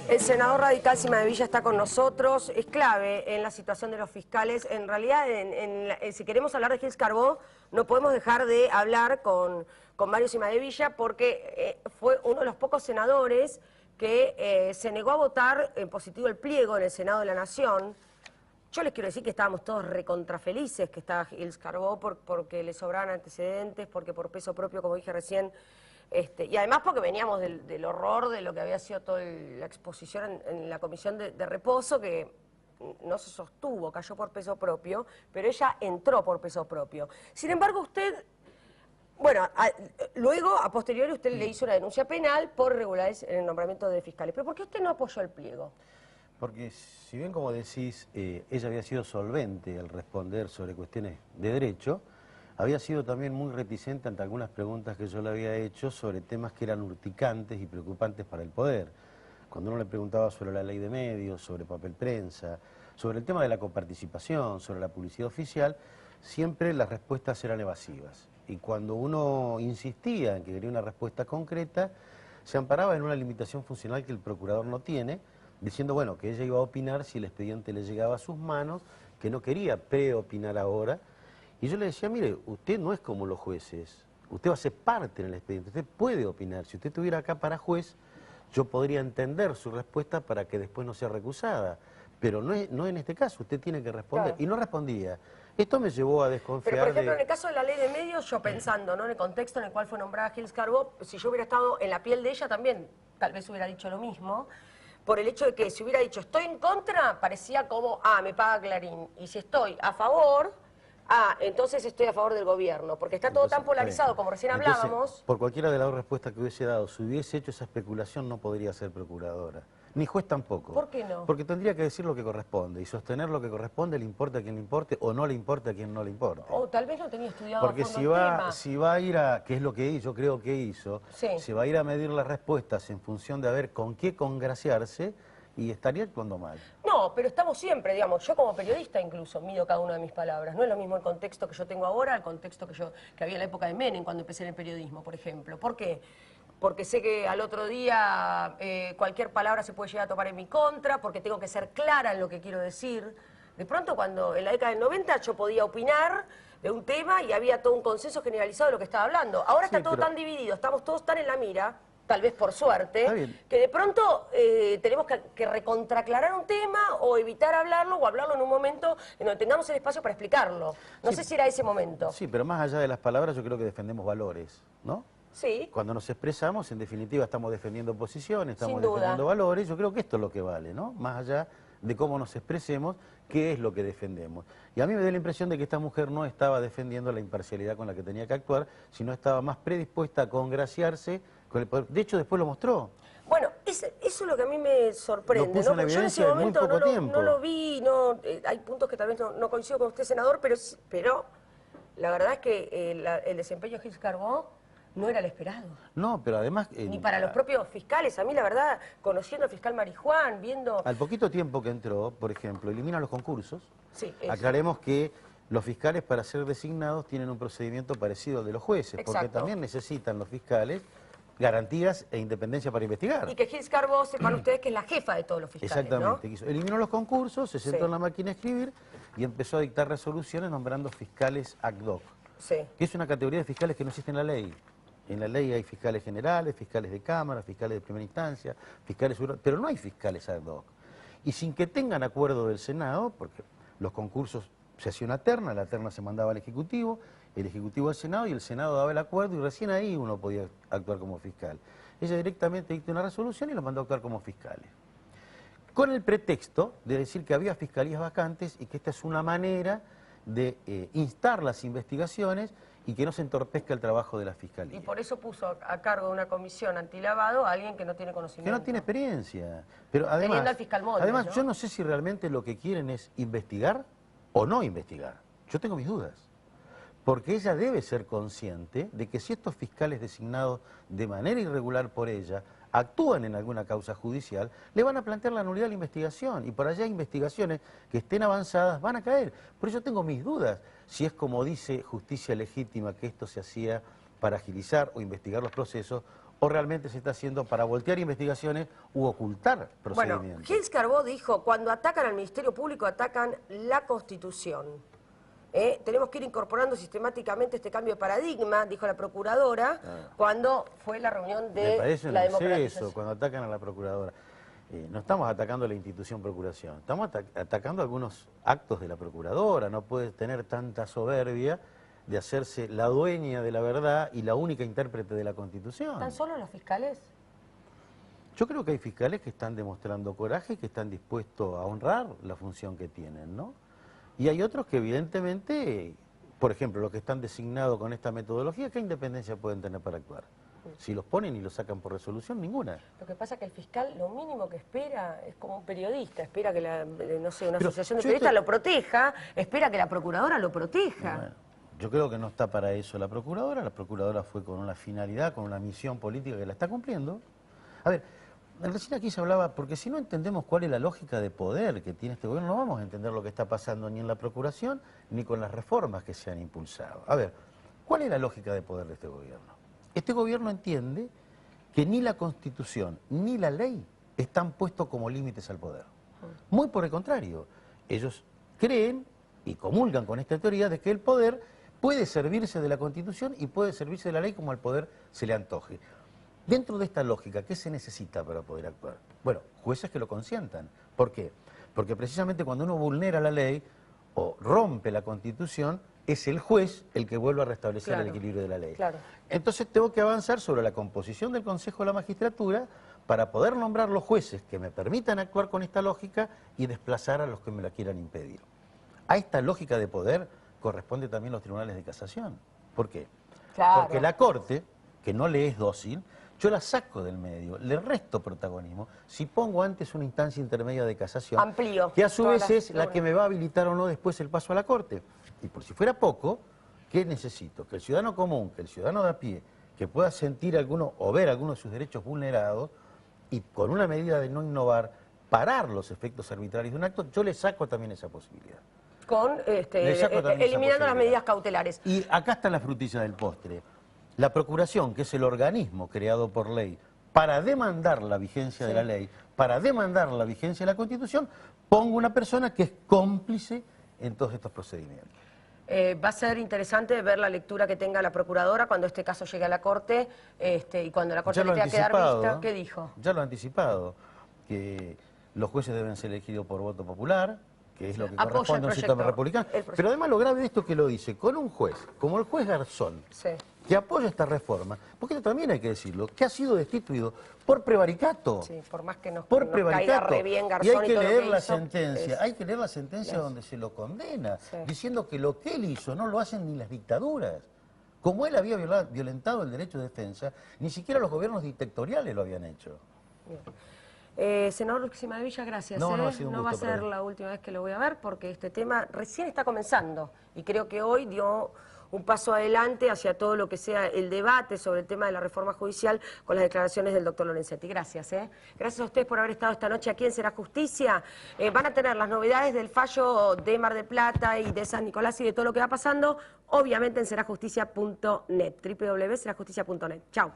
El senador radical Cimadevilla está con nosotros, es clave en la situación de los fiscales. En realidad, si queremos hablar de Gils Carbó, no podemos dejar de hablar con Mario Cimadevilla porque fue uno de los pocos senadores que se negó a votar en positivo el pliego en el Senado de la Nación. Yo les quiero decir que estábamos todos recontrafelices que estaba Gils Carbó porque le sobraban antecedentes, porque por peso propio, como dije recién, y además porque veníamos del horror de lo que había sido toda la exposición en la comisión de reposo, que no se sostuvo, cayó por peso propio, pero ella entró por peso propio. Sin embargo, usted, bueno, luego, a posteriori, usted le hizo una denuncia penal por irregularidades en el nombramiento de fiscales. ¿Pero por qué usted no apoyó el pliego? Porque si bien, como decís, ella había sido solvente al responder sobre cuestiones de derecho, había sido también muy reticente ante algunas preguntas que yo le había hecho sobre temas que eran urticantes y preocupantes para el poder. Cuando uno le preguntaba sobre la ley de medios, sobre papel prensa, sobre el tema de la coparticipación, sobre la publicidad oficial, siempre las respuestas eran evasivas. Y cuando uno insistía en que quería una respuesta concreta, se amparaba en una limitación funcional que el procurador no tiene, diciendo, bueno, que ella iba a opinar si el expediente le llegaba a sus manos, que no quería preopinar ahora. Y yo le decía, mire, usted no es como los jueces, usted va a ser parte en el expediente, usted puede opinar. Si usted estuviera acá para juez, yo podría entender su respuesta para que después no sea recusada. Pero no en este caso, usted tiene que responder. Claro. Y no respondía. Esto me llevó a desconfiar. Pero, por ejemplo, en el caso de la ley de medios, yo pensando, ¿no?, en el contexto en el cual fue nombrada Gils Carbó, si yo hubiera estado en la piel de ella también, tal vez hubiera dicho lo mismo, por el hecho de que si hubiera dicho estoy en contra, parecía como, me paga Clarín. Y si estoy a favor, entonces estoy a favor del gobierno, porque está todo tan polarizado, como recién hablábamos. Por cualquiera de las dos respuestas que hubiese dado, si hubiese hecho esa especulación, no podría ser procuradora. Ni juez tampoco. ¿Por qué no? Porque tendría que decir lo que corresponde, y sostener lo que corresponde, le importa a quien le importe, o no le importa a quien no le importe. O tal vez no tenía estudiado Porque a fondo el tema. si va a ir a, que es lo que yo creo que hizo, Sí. se va a ir a medir las respuestas en función de a ver con qué congraciarse, y estaría actuando mal. No, pero estamos siempre, digamos, yo como periodista incluso mido cada una de mis palabras. No es lo mismo el contexto que yo tengo ahora, el contexto que había en la época de Menem, cuando empecé en el periodismo, por ejemplo. ¿Por qué? Porque sé que al otro día cualquier palabra se puede llegar a tomar en mi contra, porque tengo que ser clara en lo que quiero decir. De pronto, cuando en la década del 90 yo podía opinar de un tema y había todo un consenso generalizado de lo que estaba hablando. Ahora está todo tan dividido, estamos todos tan en la mira, tal vez por suerte, que de pronto tenemos que recontraclarar un tema o evitar hablarlo o hablarlo en un momento en donde tengamos el espacio para explicarlo. No sé si era ese momento. Sí, pero más allá de las palabras yo creo que defendemos valores, ¿no? Sí. Cuando nos expresamos, en definitiva, estamos defendiendo posiciones, estamos defendiendo valores. Yo creo que esto es lo que vale, ¿no? Más allá de cómo nos expresemos, qué es lo que defendemos. Y a mí me da la impresión de que esta mujer no estaba defendiendo la imparcialidad con la que tenía que actuar, sino estaba más predispuesta a congraciarse con el poder. De hecho, después lo mostró. Bueno, eso es lo que a mí me sorprende, ¿no? Porque yo en ese momento no lo vi, hay puntos que tal vez no coincido con usted, senador, pero la verdad es que el desempeño de Gils Carbó no era el esperado. No, pero además... Ni para los propios fiscales. A mí, la verdad, conociendo al fiscal Marijuán, viendo... Al poquito tiempo que entró, por ejemplo, elimina los concursos. Sí, aclaremos que los fiscales, para ser designados, tienen un procedimiento parecido al de los jueces, porque también necesitan los fiscales garantías e independencia para investigar. Y que Gils Carbó, sepan ustedes que es la jefa de todos los fiscales, exactamente, ¿no? Eliminó los concursos, se sentó en la máquina a escribir y empezó a dictar resoluciones nombrando fiscales ad hoc. Que es una categoría de fiscales que no existe en la ley. En la ley hay fiscales generales, fiscales de cámara, fiscales de primera instancia, fiscales... pero no hay fiscales ad hoc. Y sin que tengan acuerdo del Senado, porque los concursos se hacía una terna, la terna se mandaba al Ejecutivo, el Ejecutivo al Senado y el Senado daba el acuerdo y recién ahí uno podía actuar como fiscal. Ella directamente dictó una resolución y los mandó a actuar como fiscales. Con el pretexto de decir que había fiscalías vacantes y que esta es una manera de instar las investigaciones y que no se entorpezca el trabajo de la Fiscalía. Y por eso puso a cargo de una comisión antilavado a alguien que no tiene conocimiento. Que no tiene experiencia. Pero además, teniendo al fiscal Moria, además, yo no sé si realmente lo que quieren es investigar o no investigar. Yo tengo mis dudas. Porque ella debe ser consciente de que si estos fiscales designados de manera irregular por ella actúan en alguna causa judicial, le van a plantear la nulidad de la investigación y por allá investigaciones que estén avanzadas van a caer. Por eso tengo mis dudas si es como dice Justicia Legítima que esto se hacía para agilizar o investigar los procesos o realmente se está haciendo para voltear investigaciones u ocultar procedimientos. Bueno, Gils Carbó dijo, cuando atacan al Ministerio Público atacan la Constitución. Tenemos que ir incorporando sistemáticamente este cambio de paradigma, dijo la Procuradora, cuando fue la reunión de Me parece un la exceso democratización. cuando atacan a la Procuradora. No estamos atacando la institución Procuración, estamos atacando algunos actos de la Procuradora. No puede tener tanta soberbia de hacerse la dueña de la verdad y la única intérprete de la Constitución. ¿Están solos los fiscales? Yo creo que hay fiscales que están demostrando coraje y que están dispuestos a honrar la función que tienen, ¿no? Y hay otros que evidentemente, por ejemplo, los que están designados con esta metodología, ¿qué independencia pueden tener para actuar? Si los ponen y los sacan por resolución, ninguna. Lo que pasa es que el fiscal lo mínimo que espera es como un periodista, espera que no sé, una Pero asociación de yo periodistas lo proteja, espera que la Procuradora lo proteja. Bueno, yo creo que no está para eso la Procuradora fue con una finalidad, con una misión política que la está cumpliendo. A ver, recién aquí se hablaba, porque si no entendemos cuál es la lógica de poder que tiene este gobierno, no vamos a entender lo que está pasando ni en la Procuración, ni con las reformas que se han impulsado. A ver, ¿cuál es la lógica de poder de este gobierno? Este gobierno entiende que ni la Constitución ni la ley están puestos como límites al poder. Muy por el contrario, ellos creen y comulgan con esta teoría de que el poder puede servirse de la Constitución y puede servirse de la ley como al poder se le antoje. Dentro de esta lógica, ¿qué se necesita para poder actuar? Bueno, jueces que lo consientan. ¿Por qué? Porque precisamente cuando uno vulnera la ley o rompe la Constitución, es el juez el que vuelve a restablecer el equilibrio de la ley. Claro. Entonces tengo que avanzar sobre la composición del Consejo de la Magistratura para poder nombrar los jueces que me permitan actuar con esta lógica y desplazar a los que me la quieran impedir. A esta lógica de poder corresponde también los tribunales de casación. ¿Por qué? Claro. Porque la Corte, que no le es dócil, yo la saco del medio, le resto protagonismo, si pongo antes una instancia intermedia de casación, Amplío. que a su vez Todas es la que me va a habilitar o no después el paso a la Corte. Y por si fuera poco, ¿qué necesito? Que el ciudadano común, que el ciudadano de a pie, que pueda sentir alguno o ver algunos de sus derechos vulnerados y con una medida de no innovar, parar los efectos arbitrarios de un acto, yo le saco también esa posibilidad. Con eliminando las medidas cautelares. Y acá está la frutilla del postre. La Procuración, que es el organismo creado por ley para demandar la vigencia de la ley, para demandar la vigencia de la Constitución, pongo una persona que es cómplice en todos estos procedimientos. Va a ser interesante ver la lectura que tenga la Procuradora cuando este caso llegue a la Corte y cuando la Corte le tenga que dar vista. ¿Qué dijo? Ya lo ha anticipado, que los jueces deben ser elegidos por voto popular, que es lo que corresponde a un sistema republicano. Pero además lo grave de esto es que lo dice con un juez, como el juez Garzón, que apoya esta reforma, porque esto también hay que decirlo, que ha sido destituido por prevaricato. Sí, por más que nos caiga re bien Garzón y hay que todo leer lo la hizo, sentencia, hay que leer la sentencia donde se lo condena, diciendo que lo que él hizo no lo hacen ni las dictaduras. Como él había violentado el derecho de defensa, ni siquiera los gobiernos dictatoriales lo habían hecho. Senador Cimadevilla, gracias. No ha sido un no va a gusto ser la última vez que lo voy a ver porque este tema recién está comenzando y creo que hoy dio un paso adelante hacia todo lo que sea el debate sobre el tema de la reforma judicial con las declaraciones del doctor Lorenzetti. Gracias. Gracias a ustedes por haber estado esta noche aquí en Será Justicia. Van a tener las novedades del fallo de Mar del Plata y de San Nicolás y de todo lo que va pasando, obviamente en serajusticia.net, www.serajusticia.net. Chao.